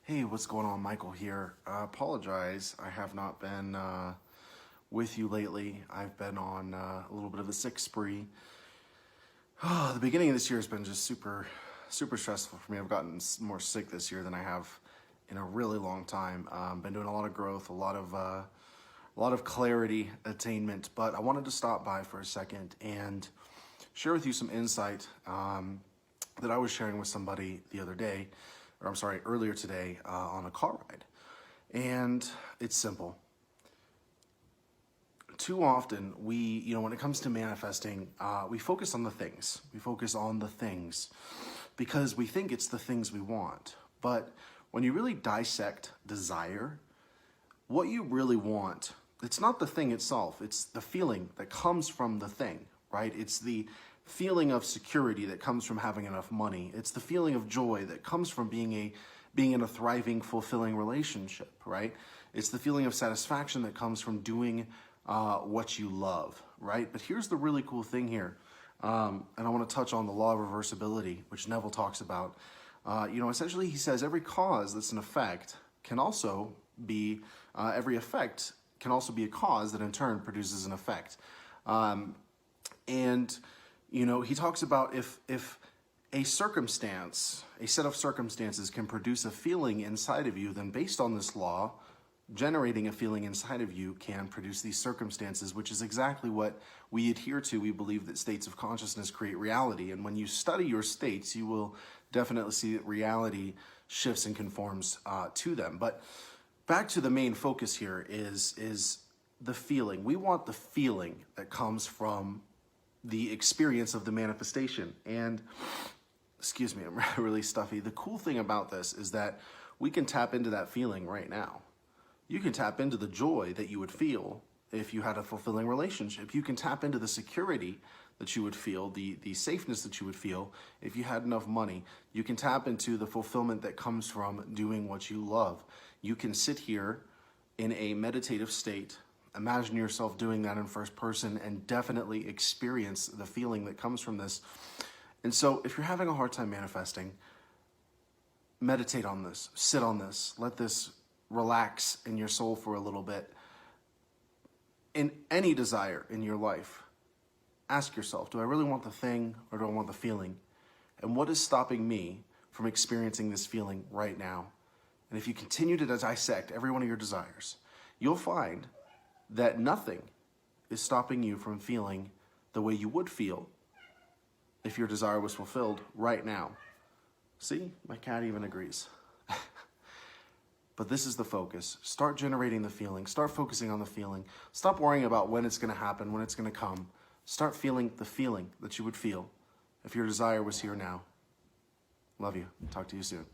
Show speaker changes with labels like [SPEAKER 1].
[SPEAKER 1] Hey, what's going on? Michael here. Apologize, I have not been with you lately. I've been on a little bit of a sick spree. The beginning of this year has been just super stressful for me. I've gotten more sick this year than I have in a really long time. Been doing a lot of growth, a lot of clarity attainment, but I wanted to stop by for a second and share with you some insight that I was sharing with somebody the other day, or I'm sorry, earlier today on a car ride. And it's simple. Too often when it comes to manifesting, we focus on the things. We focus on the things because we think it's the things we want. But when you really dissect desire, what you really want, it's not the thing itself, it's the feeling that comes from the thing, right? It's the feeling of security that comes from having enough money. It's the feeling of joy that comes from being in a thriving, fulfilling relationship, right? It's the feeling of satisfaction that comes from doing what you love, right? But here's the really cool thing here, and I want to touch on the law of reversibility, which Neville talks about. Essentially he says every cause that's an effect can also be, every effect can also be a cause that in turn produces an effect. He talks about if a circumstance, a set of circumstances can produce a feeling inside of you, then based on this law, generating a feeling inside of you can produce these circumstances, which is exactly what we adhere to. We believe that states of consciousness create reality. And when you study your states, you will definitely see that reality shifts and conforms to them. But back to the main focus here is the feeling. We want the feeling that comes from the experience of the manifestation. And excuse me, I'm really stuffy. The cool thing about this is that we can tap into that feeling right now. You can tap into the joy that you would feel if you had a fulfilling relationship. You can tap into the security that you would feel, the safeness that you would feel if you had enough money. You can tap into the fulfillment that comes from doing what you love. You can sit here in a meditative state, imagine yourself doing that in first person, and definitely experience the feeling that comes from this. And so if you're having a hard time manifesting, meditate on this, sit on this, let this relax in your soul for a little bit. In any desire in your life, ask yourself, do I really want the thing or do I want the feeling? And what is stopping me from experiencing this feeling right now? And if you continue to dissect every one of your desires, you'll find that nothing is stopping you from feeling the way you would feel if your desire was fulfilled right now. See, my cat even agrees. But this is the focus. Start generating the feeling. Start focusing on the feeling. Stop worrying about when it's going to happen, when it's going to come. Start feeling the feeling that you would feel if your desire was here now. Love you. Talk to you soon.